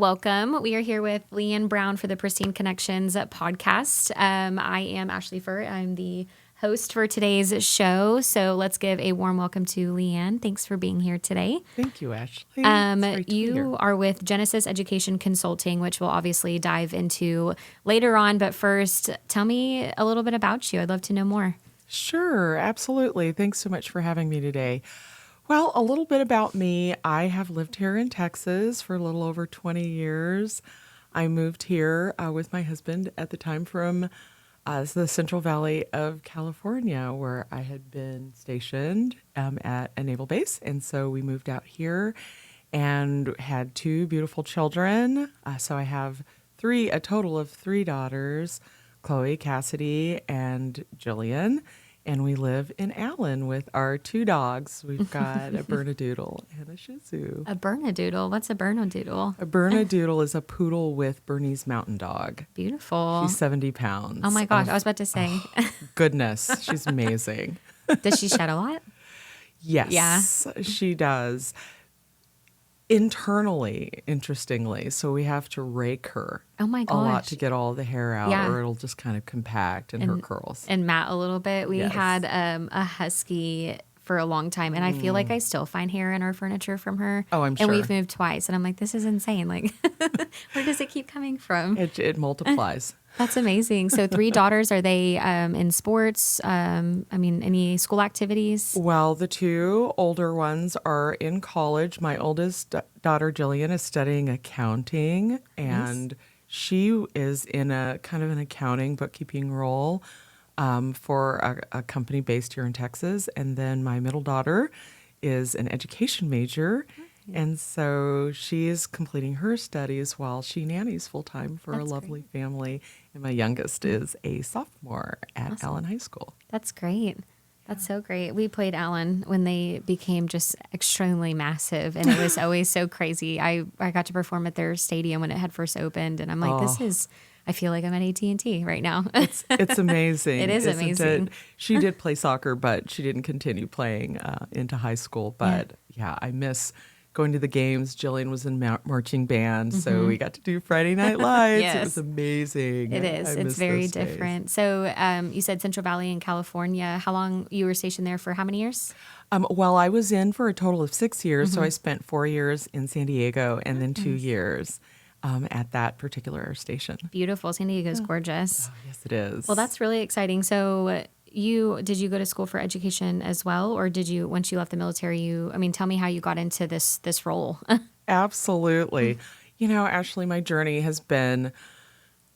welcome. We are here with LiAnne Brown for the Pristine Connections podcast. I am Ashley Furt. I'm the host for today's show. So let's give a warm welcome to LiAnne. Thanks for being here today. Thank you, Ashley. It's great to be here. You are with Genesis Education Consulting, which we'll obviously dive into later on. But first, tell me a little bit about you. I'd love to know more. Sure, absolutely. Thanks so much for having me today. Well, a little bit about me. I have lived here in Texas for a little over 20 years. I moved here with my husband at the time from the Central Valley of California, where I had been stationed at a naval base. And so we moved out here and had two beautiful children. So I have a total of three daughters, Chloe, Cassidy, and Jillian. And we live in Allen with our two dogs. We've got a Bernedoodle and a Shih Tzu. A Bernedoodle? What's a Bernedoodle? A Bernedoodle is a poodle with Bernese Mountain Dog. Beautiful. She's 70 pounds. Oh my gosh, I was about to say. Goodness, she's amazing. Does she shed a lot? Yes, she does. Internally, interestingly, so we have to rake her Oh my gosh. a lot to get all the hair out, Yeah. or it'll just kind of compact in her curls. And mat a little bit. We Yes. had a husky for a long time, and I feel like I still find hair in our furniture from her. Oh, I'm And sure. we've moved twice, and I'm like, this is insane. Like, where does it keep coming from? It multiplies. That's amazing. So 3 daughters, are they in sports? Any school activities? Well, the two older ones are in college. My oldest daughter, Jillian, is studying accounting, and she is in a kind of an accounting bookkeeping role for a company based here in Texas. And then my middle daughter is an education major. And so she is completing her studies while she nannies full-time for a lovely family. And my youngest is a sophomore at Allen High School. That's great. That's so great. We played Allen when they became just extremely massive, and it was always so crazy. I got to perform at their stadium when it had first opened, and I'm like, I feel like I'm at AT&T right now. It's amazing. It is amazing. She did play soccer, but she didn't continue playing into high school. But yeah, I miss going to the games. Jillian was in marching band, so we got to do Friday Night Lights. Yes. It was amazing. It is. It's very different. So you said Central Valley in California. How long you were stationed there for? How many years? Well, I was in for a total of 6 years. So I spent 4 years in San Diego and then 2 years at that particular station. Beautiful. San Diego's gorgeous. Oh, yes, it is. Well, that's really exciting. So did you go to school for education as well, or did you, once you left the military, tell me how you got into this role. Absolutely. You know, Ashley, my journey has been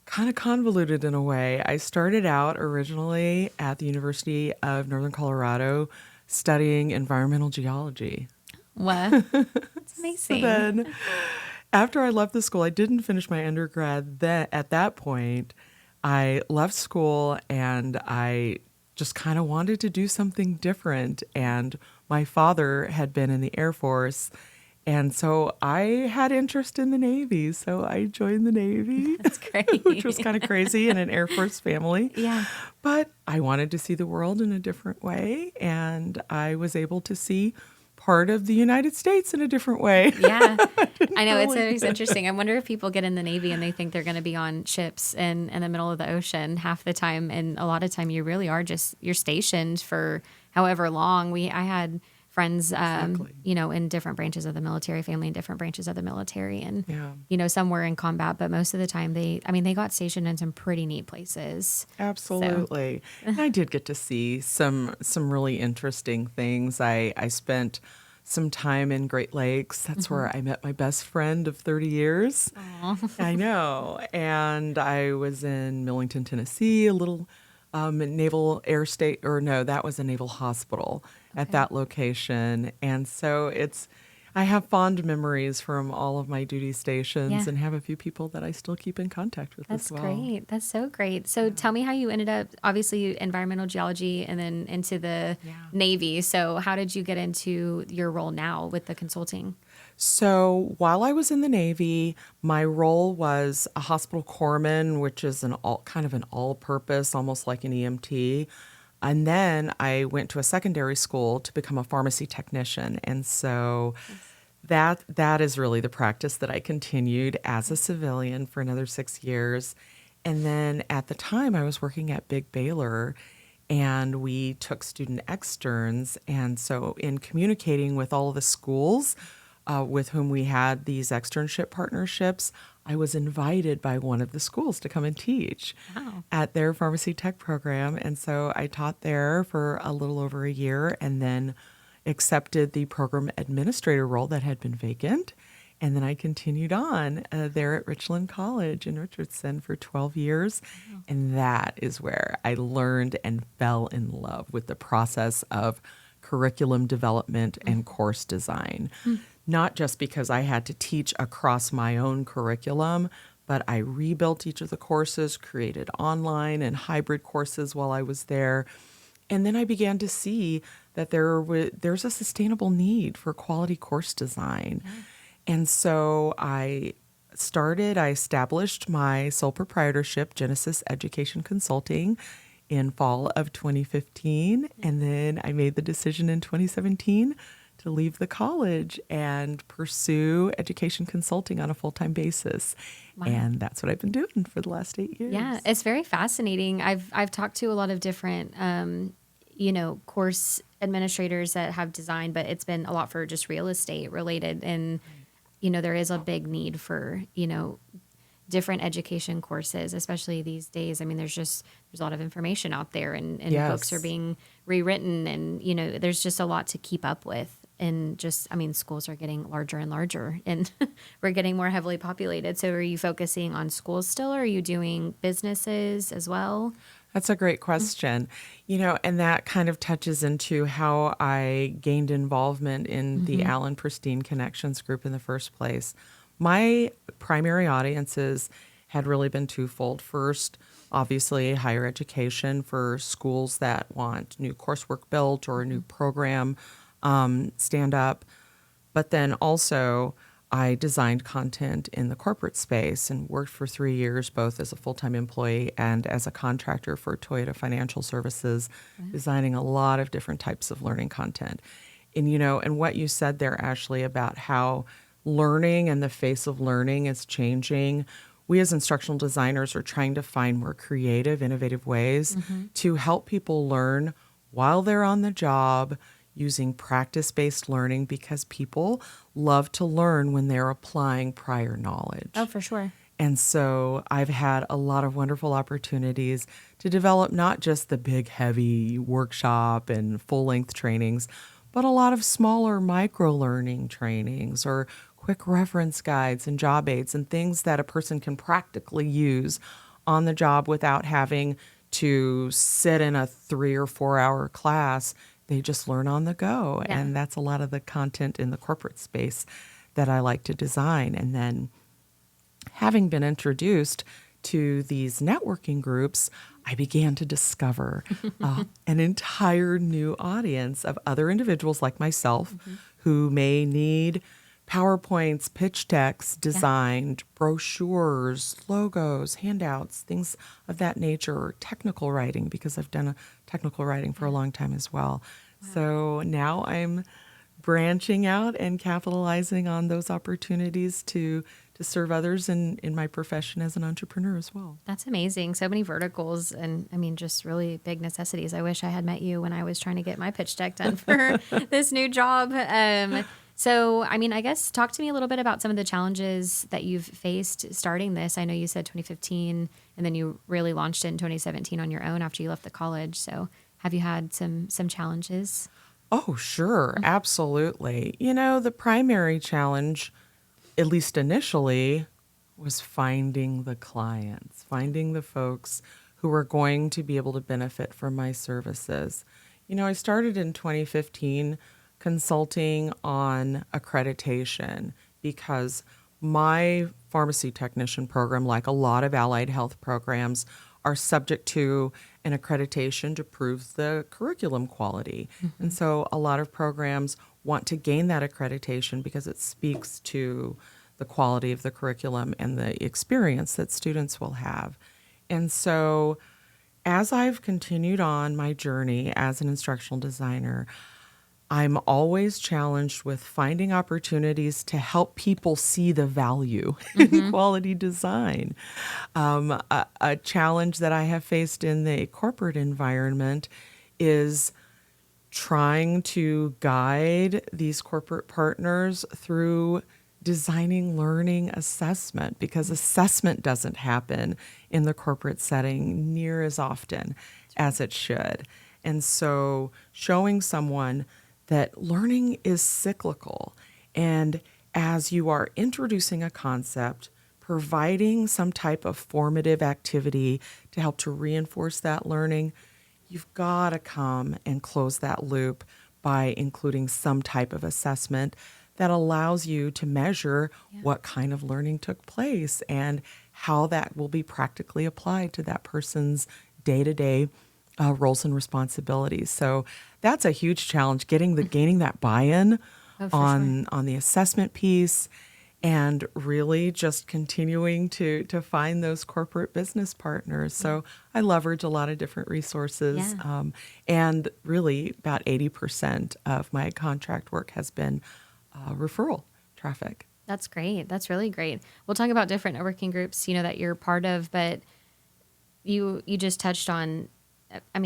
kind of convoluted in a way. I started out originally at the University of Northern Colorado studying environmental geology. What? That's amazing. So then, after I left the school, I didn't finish my undergrad. At that point, I left school and I just kind of wanted to do something different. And my father had been in the Air Force. And so I had interest in the Navy. So I joined the Navy. That's great. Which was kind of crazy in an Air Force family. Yeah. But I wanted to see the world in a different way. And I was able to see part of the United States in a different way. Yeah. I know. It's always interesting. I wonder if people get in the Navy and they think they're going to be on ships in the middle of the ocean half the time. And a lot of time you really are you're stationed for however long. I had friends, in different branches of the military, family in different branches of the military. And, some were in combat, but most of the time they got stationed in some pretty neat places. Absolutely. So. And I did get to see some really interesting things. I spent some time in Great Lakes. That's where I met my best friend of 30 years. Aww. I know. And I was in Millington, Tennessee, a little naval that was a naval hospital at that location. And so I have fond memories from all of my duty stations and have a few people that I still keep in contact with as well. That's great. That's so great. So tell me how you ended up, obviously environmental geology and then into the Navy. So how did you get into your role now with the consulting? So while I was in the Navy, my role was a hospital corpsman, which is kind of an all-purpose, almost like an EMT. And then I went to a secondary school to become a pharmacy technician. And so That is really the practice that I continued as a civilian for another 6 years. And then at the time I was working at Big Baylor, and we took student externs. And so in communicating with all of the schools with whom we had these externship partnerships, I was invited by one of the schools to come and teach Wow. at their pharmacy tech program. And so I taught there for a little over a year, and then accepted the program administrator role that had been vacant. And then I continued on there at Richland College in Richardson for 12 years. Wow. And that is where I learned and fell in love with the process of curriculum development and course design. Not just because I had to teach across my own curriculum, but I rebuilt each of the courses, created online and hybrid courses while I was there. And then I began to see that there's a sustainable need for quality course design. Yeah. And so I established my sole proprietorship, Genesis Education Consulting, in fall of 2015. And then I made the decision in 2017 to leave the college and pursue education consulting on a full-time basis. Wow. And that's what I've been doing for the last 8 years. Yeah, it's very fascinating. I've talked to a lot of different, course administrators that have designed, but it's been a lot for just real estate related. And, there is a big need for, different education courses, especially these days. I mean, there's a lot of information out there, and Yes. books are being rewritten, and, there's just a lot to keep up with. And schools are getting larger and larger, and we're getting more heavily populated. So are you focusing on schools still, or are you doing businesses as well? That's a great question. And that kind of touches into how I gained involvement in the LiAnne Pristine Connections group in the first place. My primary audiences had really been twofold. First, obviously, higher education for schools that want new coursework built or a new program stand up. But then also, I designed content in the corporate space and worked for 3 years, both as a full-time employee and as a contractor for Toyota Financial Services, designing a lot of different types of learning content. And what you said there, Ashley, about how learning and the face of learning is changing. We as instructional designers are trying to find more creative, innovative ways to help people learn while they're on the job, using practice-based learning, because people love to learn when they're applying prior knowledge. Oh, for sure. And so I've had a lot of wonderful opportunities to develop not just the big, heavy workshop and full-length trainings, but a lot of smaller micro-learning trainings or quick reference guides and job aids and things that a person can practically use on the job without having to sit in a 3 or 4 hour class. They just learn on the go. Yeah. And that's a lot of the content in the corporate space that I like to design. And then having been introduced to these networking groups, I began to discover an entire new audience of other individuals like myself who may need PowerPoints, pitch decks designed, brochures, logos, handouts, things of that nature, or technical writing, because I've done technical writing for a long time as well. Wow. So now I'm branching out and capitalizing on those opportunities to serve others in my profession as an entrepreneur as well. That's amazing. So many verticals, and just really big necessities. I wish I had met you when I was trying to get my pitch deck done for this new job. So, I guess talk to me a little bit about some of the challenges that you've faced starting this. I know you said 2015, and then you really launched it in 2017 on your own after you left the college. So have you had some challenges? Oh, sure. Absolutely. The primary challenge, at least initially, was finding the clients, finding the folks who were going to be able to benefit from my services. I started in 2015 consulting on accreditation because my pharmacy technician program, like a lot of allied health programs, are subject to an accreditation to prove the curriculum quality. And so a lot of programs want to gain that accreditation because it speaks to the quality of the curriculum and the experience that students will have. And so as I've continued on my journey as an instructional designer, I'm always challenged with finding opportunities to help people see the value in quality design. A challenge that I have faced in the corporate environment is trying to guide these corporate partners through designing learning assessment, because assessment doesn't happen in the corporate setting near as often as it should. And so showing someone that learning is cyclical, and as you are introducing a concept, providing some type of formative activity to help to reinforce that learning, you've got to come and close that loop by including some type of assessment that allows you to measure what kind of learning took place and how that will be practically applied to that person's day-to-day roles and responsibilities. So that's a huge challenge, gaining that buy-in on the assessment piece, and really just continuing to find those corporate business partners. So I leverage a lot of different resources, and really about 80% of my contract work has been referral traffic. That's great. That's really great. We'll talk about different networking groups, that you're part of, but you just touched on,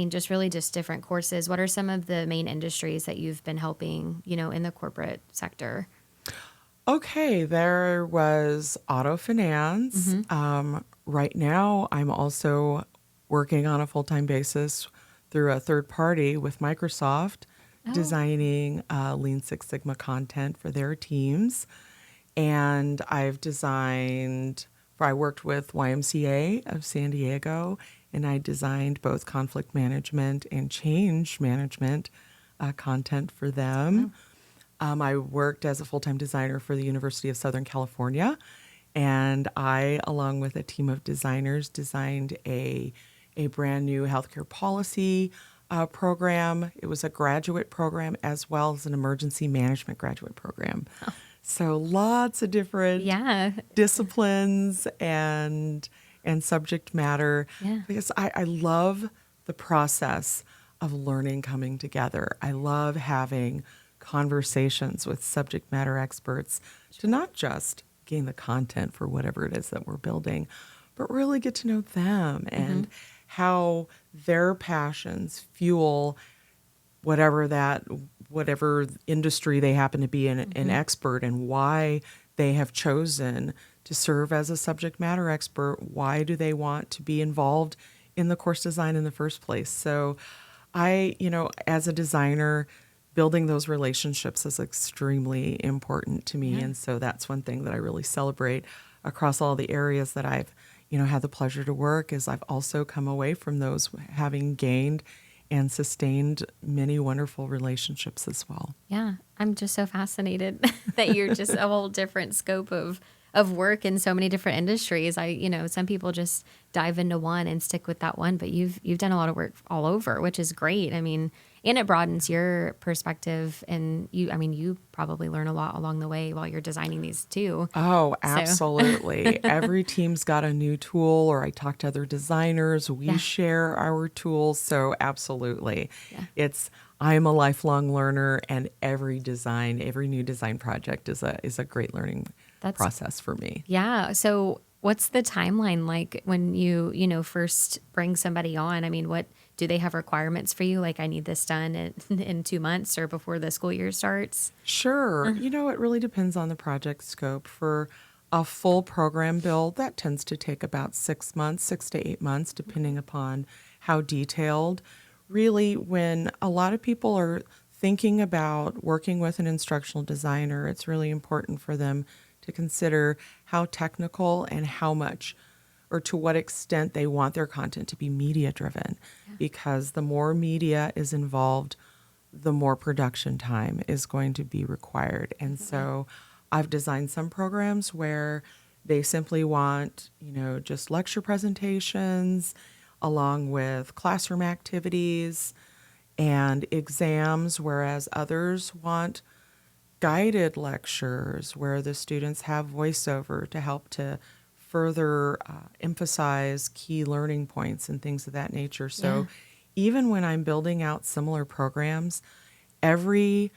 just really just different courses. What are some of the main industries that you've been helping, in the corporate sector? Okay, there was auto finance. Right now, I'm also working on a full-time basis through a third party with Microsoft, designing Lean Six Sigma content for their teams. And I worked with YMCA of San Diego, and I designed both conflict management and change management content for them. I worked as a full-time designer for the University of Southern California, and I, along with a team of designers, designed a brand new healthcare policy program. It was a graduate program as well as an emergency management graduate program. So lots of different disciplines and subject matter, because I love the process of learning coming together. I love having conversations with subject matter experts to not just gain the content for whatever it is that we're building, but really get to know them and how their passions fuel whatever industry they happen to be an expert, and why they have chosen to serve as a subject matter expert. Why do they want to be involved in the course design in the first place? So as a designer, building those relationships is extremely important to me. And so that's one thing that I really celebrate across all the areas that I've, had the pleasure to work, is I've also come away from those having gained and sustained many wonderful relationships as well. Yeah, I'm just so fascinated that you're just a whole different scope of work in so many different industries. Some people just dive into one and stick with that one, but you've done a lot of work all over, which is great. And it broadens your perspective, and you probably learn a lot along the way while you're designing these too. Oh, absolutely. Every team's got a new tool, or I talk to other designers. We share our tools. So absolutely. I'm a lifelong learner, and every new design project is a great learning process for me. Yeah. So what's the timeline like when you first bring somebody on? What do they have requirements for you? Like, I need this done in 2 months or before the school year starts? Sure. It really depends on the project scope. For a full program build, that tends to take about 6 to 8 months, depending upon how detailed. Really, when a lot of people are thinking about working with an instructional designer, it's really important for them to consider how technical and how much or to what extent they want their content to be media driven, because the more media is involved, the more production time is going to be required. And so I've designed some programs where they simply want, just lecture presentations along with classroom activities and exams, whereas others want guided lectures where the students have voiceover to help to further emphasize key learning points and things of that nature. So even when I'm building out similar programs, every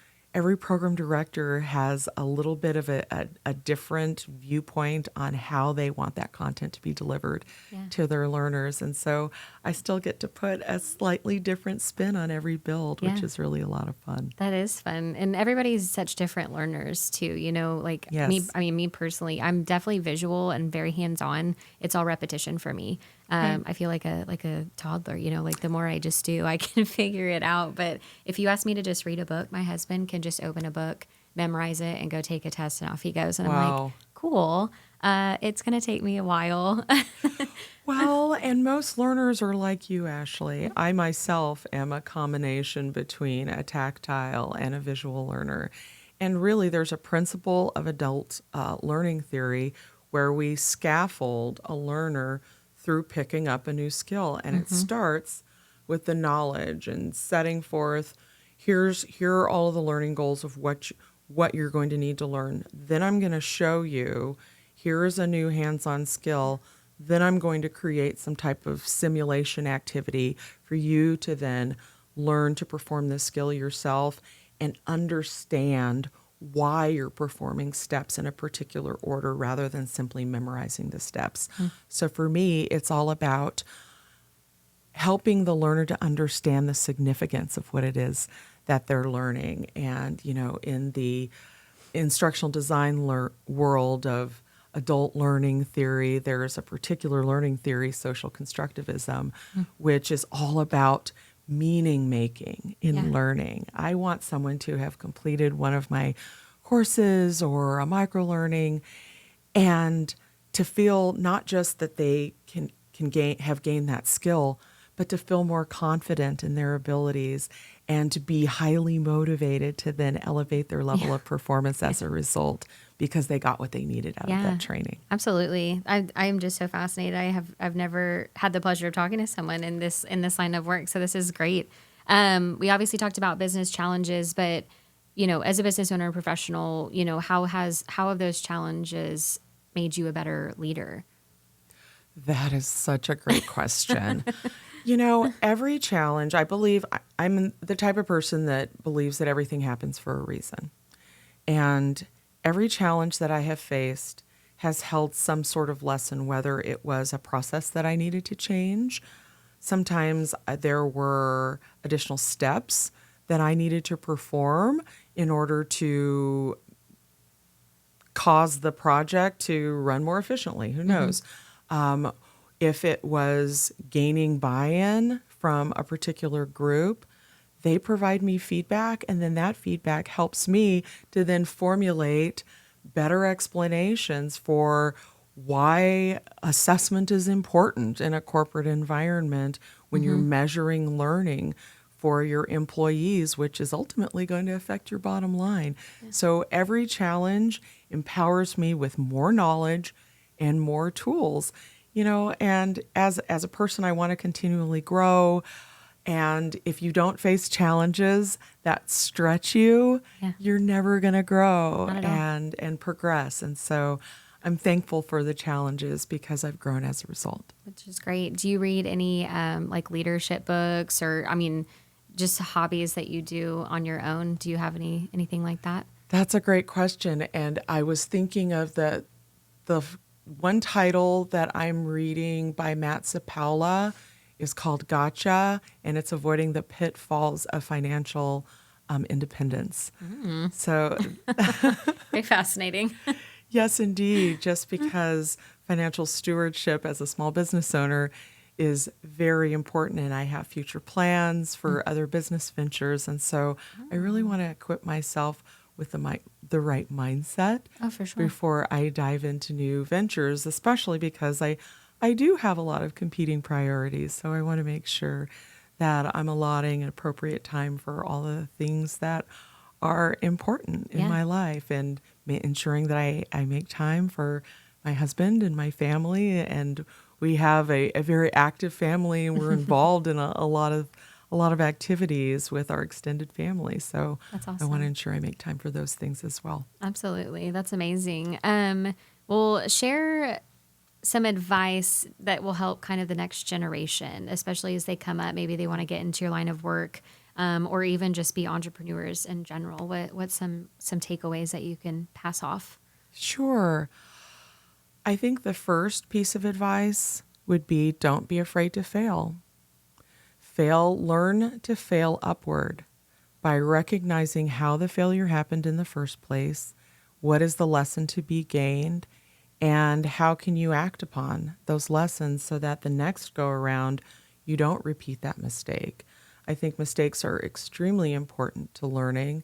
program director has a little bit of a different viewpoint on how they want that content to be delivered to their learners. And so I still get to put a slightly different spin on every build, which is really a lot of fun. That is fun. And everybody's such different learners too, like me personally, I'm definitely visual and very hands-on. It's all repetition for me. I feel like a toddler, like the more I just do, I can figure it out. But if you ask me to just read a book, my husband can just open a book, memorize it, and go take a test, and off he goes. And I'm like, cool. It's going to take me a while. Well, and most learners are like you, Ashley. I myself am a combination between a tactile and a visual learner. And really, there's a principle of adult learning theory where we scaffold a learner through picking up a new skill. And it starts with the knowledge and setting forth, here are all of the learning goals of what you're going to need to learn. Then I'm going to show you, here is a new hands-on skill. Then I'm going to create some type of simulation activity for you to then learn to perform this skill yourself and understand why you're performing steps in a particular order rather than simply memorizing the steps. So for me, it's all about helping the learner to understand the significance of what it is that they're learning. And, in the instructional design world of adult learning theory, there is a particular learning theory, social constructivism, which is all about meaning making in learning. I want someone to have completed one of my courses or a micro learning and to feel not just that they can have gained that skill, but to feel more confident in their abilities and to be highly motivated to then elevate their level of performance as a result because they got what they needed out of that training. Absolutely. I am just so fascinated. I've never had the pleasure of talking to someone in this line of work. So this is great. We obviously talked about business challenges, but as a business owner and professional, how have those challenges made you a better leader? That is such a great question. Every challenge, I believe, I'm the type of person that believes that everything happens for a reason. And every challenge that I have faced has held some sort of lesson, whether it was a process that I needed to change. Sometimes there were additional steps that I needed to perform in order to cause the project to run more efficiently. Who knows? If it was gaining buy-in from a particular group, they provide me feedback, and then that feedback helps me to then formulate better explanations for why assessment is important in a corporate environment when you're measuring learning for your employees, which is ultimately going to affect your bottom line. So every challenge empowers me with more knowledge and more tools. And as a person, I want to continually grow. And if you don't face challenges that stretch you, you're never going to grow and progress. And so I'm thankful for the challenges because I've grown as a result. Which is great. Do you read any like leadership books or, just hobbies that you do on your own? Do you have anything like that? That's a great question. And I was thinking of the one title that I'm reading by Matt Cipolla is called Gotcha, and it's avoiding the pitfalls of financial independence. So very fascinating. Yes, indeed. Just because financial stewardship as a small business owner is very important, and I have future plans for other business ventures. And so I really want to equip myself with the right mindset for sure. before I dive into new ventures, especially because I do have a lot of competing priorities. So I want to make sure that I'm allotting an appropriate time for all the things that are important in my life and ensuring that I make time for my husband and my family. And we have a very active family, and we're involved in a lot of activities with our extended family. So that's awesome. I want to ensure I make time for those things as well. Absolutely. That's amazing. Well, share some advice that will help kind of the next generation, especially as they come up. Maybe they want to get into your line of work. or even just be entrepreneurs in general? What's some takeaways that you can pass off? Sure. I think the first piece of advice would be don't be afraid to fail. Learn to fail upward by recognizing how the failure happened in the first place, what is the lesson to be gained, and how can you act upon those lessons so that the next go around you don't repeat that mistake. I think mistakes are extremely important to learning,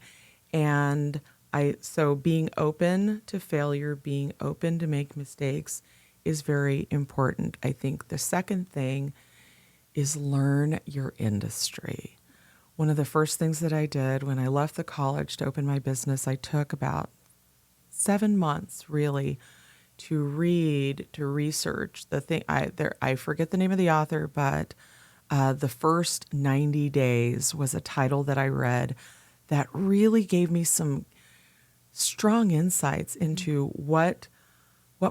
and so being open to failure, being open to make mistakes is very important. I think the second thing is learn your industry. One of the first things that I did when I left the college to open my business, I took about 7 months really to read, to research the thing. I forget the name of the author, but the first 90 days was a title that I read that really gave me some strong insights into what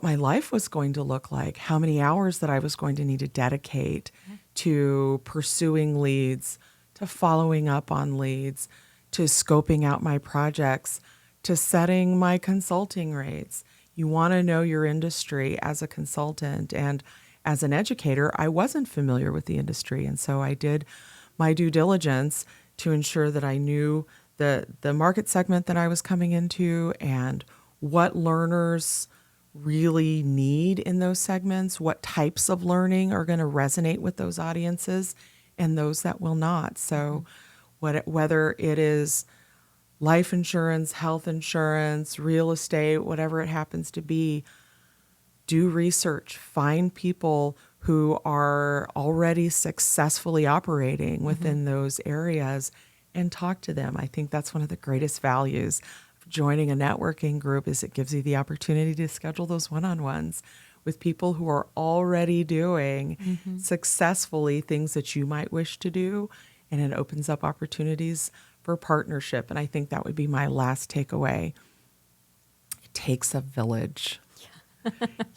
my life was going to look like, how many hours that I was going to need to dedicate to pursuing leads, to following up on leads, to scoping out my projects, to setting my consulting rates. You want to know your industry as a consultant. And as an educator, I wasn't familiar with the industry. And so I did my due diligence to ensure that I knew the market segment that I was coming into and what learners really need in those segments, what types of learning are going to resonate with those audiences and those that will not. So whether it is life insurance, health insurance, real estate, whatever it happens to be, do research, find people who are already successfully operating within those areas and talk to them. I think that's one of the greatest values of joining a networking group is it gives you the opportunity to schedule those one-on-ones with people who are already doing successfully things that you might wish to do, and it opens up opportunities for partnership. And I think that would be my last takeaway. It takes a village.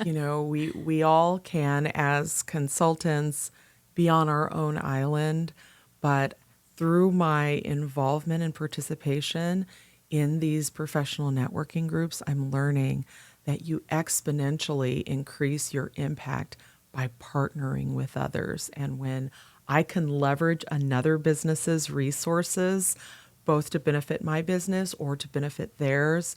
You know, we all can, as consultants, be on our own island, but through my involvement and participation in these professional networking groups, I'm learning that you exponentially increase your impact by partnering with others. And when I can leverage another business's resources, both to benefit my business or to benefit theirs,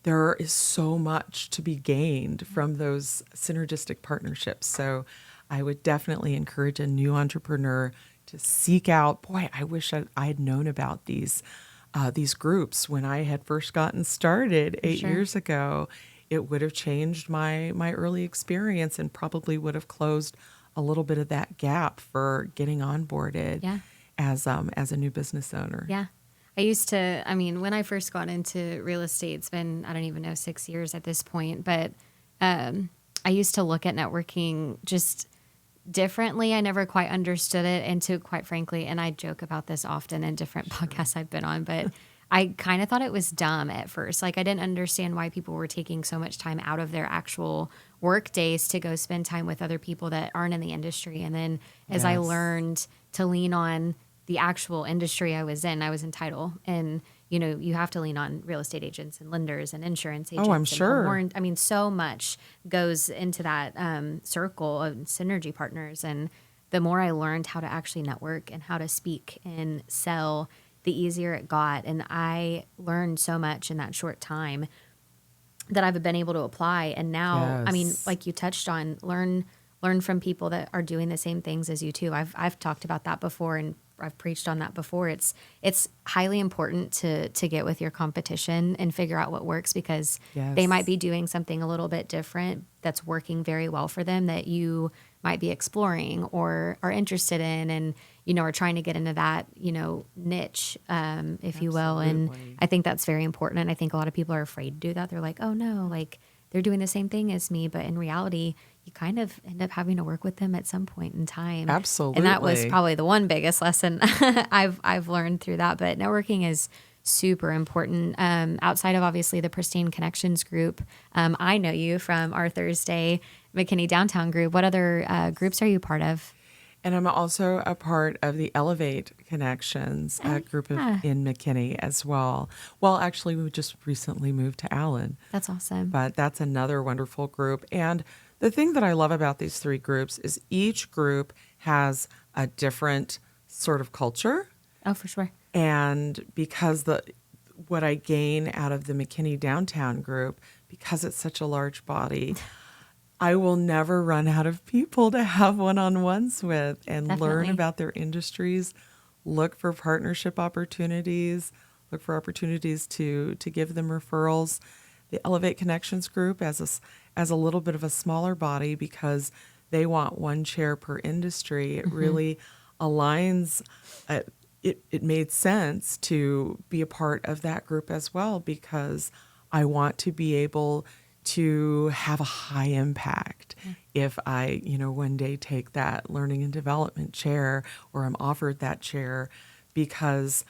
there is so much to be gained from those synergistic partnerships. So I would definitely encourage a new entrepreneur to seek out, boy, I wish I had known about these groups when I had first gotten started 8 years ago. It would have changed my early experience and probably would have closed a little bit of that gap for getting onboarded as a new business owner. Yeah. When I first got into real estate, it's been, I don't even know, 6 years at this point, but I used to look at networking just differently. I never quite understood it. And quite frankly, and I joke about this often in different podcasts I've been on, but I kind of thought it was dumb at first. Like I didn't understand why people were taking so much time out of their actual work days to go spend time with other people that aren't in the industry. And then as I learned to lean on the actual industry I was in title. And, you know, you have to lean on real estate agents and lenders and insurance agents. Oh, I'm sure. So much goes into that circle of synergy partners. And the more I learned how to actually network and how to speak and sell, the easier it got. And I learned so much in that short time that I've been able to apply. And now, like you touched on, learn from people that are doing the same things as you too. I've talked about that before and I've preached on that before. It's highly important to get with your competition and figure out what works because they might be doing something a little bit different that's working very well for them that you might be exploring or are interested in and, you know, are trying to get into that, you know, niche, if you will. And I think that's very important. And I think a lot of people are afraid to do that. They're like, oh no, like they're doing the same thing as me. But in reality, you kind of end up having to work with them at some point in time. Absolutely. And that was probably the one biggest lesson I've learned through that. But networking is super important. Outside of obviously the Pristine Connections group, I know you from our Thursday McKinney Downtown group. What other groups are you part of? And I'm also a part of the Elevate Connections group in McKinney as well. Well, actually, we just recently moved to Allen. That's awesome. But that's another wonderful group. And the thing that I love about these three groups is each group has a different sort of culture. Oh, for sure. And because what I gain out of the McKinney Downtown group, because it's such a large body, I will never run out of people to have one-on-ones with and learn about their industries, look for partnership opportunities, look for opportunities to give them referrals. The Elevate Connections group as a little bit of a smaller body because they want one chair per industry. It really aligns. It made sense to be a part of that group as well because I want to be able to have a high impact. If I, one day take that learning and development chair or I'm offered that chair, because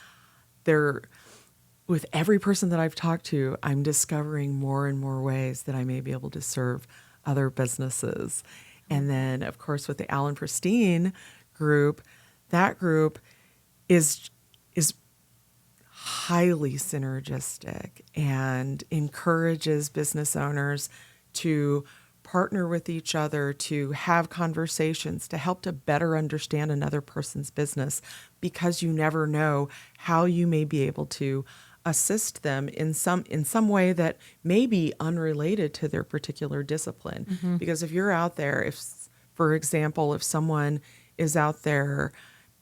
with every person that I've talked to, I'm discovering more and more ways that I may be able to serve other businesses. And then, of course, with the Allen Pristine group, that group is highly synergistic and encourages business owners to partner with each other, to have conversations, to help to better understand another person's business, because you never know how you may be able to assist them in some way that may be unrelated to their particular discipline. Because if you're out there, for example, if someone is out there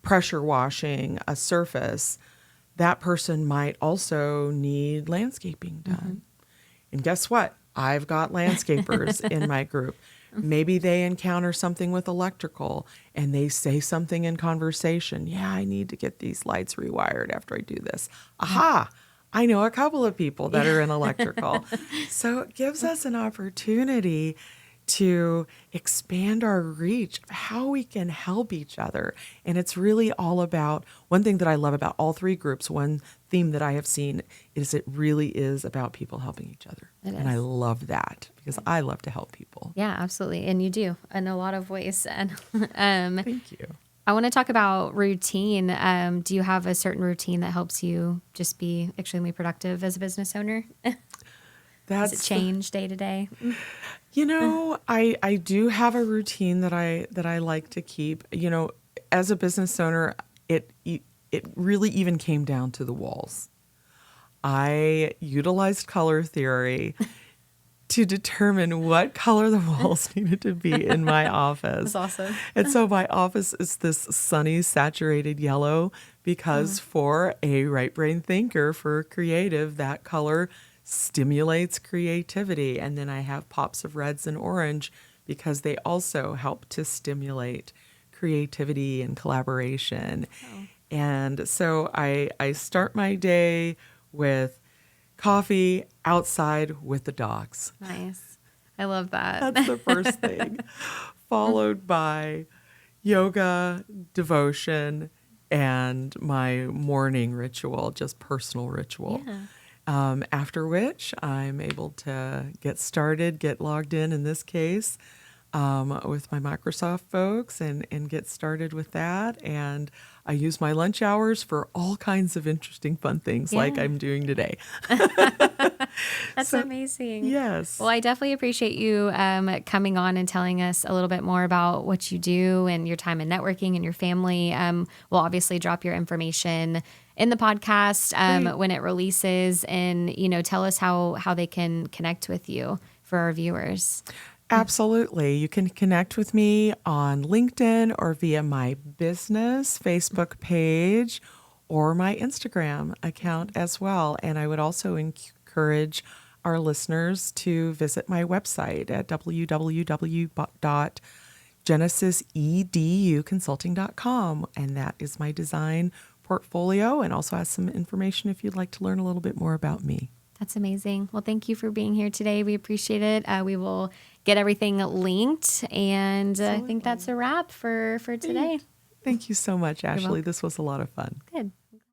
pressure washing a surface, that person might also need landscaping done. And guess what? I've got landscapers in my group. Maybe they encounter something with electrical and they say something in conversation. Yeah, I need to get these lights rewired after I do this. Aha! I know a couple of people that are in electrical. So it gives us an opportunity to expand our reach of how we can help each other. And it's really all about, one thing that I love about all three groups, one theme that I have seen is it really is about people helping each other. And I love that because I love to help people. Yeah, absolutely. And you do in a lot of ways. And Thank you. I want to talk about routine. Do you have a certain routine that helps you just be extremely productive as a business owner? Does it change day to day? I do have a routine that I like to keep. As a business owner, it really even came down to the walls. I utilized color theory to determine what color the walls needed to be in my office. That's awesome. And so my office is this sunny, saturated yellow because for a right brain thinker, for creative, that color stimulates creativity. And then I have pops of reds and orange because they also help to stimulate creativity and collaboration. Oh. And so I start my day with coffee outside with the dogs. Nice. I love that. That's the first thing. Followed by yoga, devotion, and my morning ritual, just personal ritual. Yeah. After which I'm able to get logged in this case, with my Microsoft folks and get started with that. And I use my lunch hours for all kinds of interesting, fun things like I'm doing today. That's amazing. Yes. Well, I definitely appreciate you coming on and telling us a little bit more about what you do and your time in networking and your family. We'll obviously drop your information in the podcast when it releases, and tell us how they can connect with you for our viewers. Absolutely. You can connect with me on LinkedIn or via my business Facebook page or my Instagram account as well. And I would also encourage our listeners to visit my website at www.genesiseduconsulting.com. And that is my design portfolio and also has some information if you'd like to learn a little bit more about me. That's amazing. Well, thank you for being here today. We appreciate it. We will get everything linked, and I think that's a wrap for today. Thank you so much, Ashley. This was a lot of fun. Good.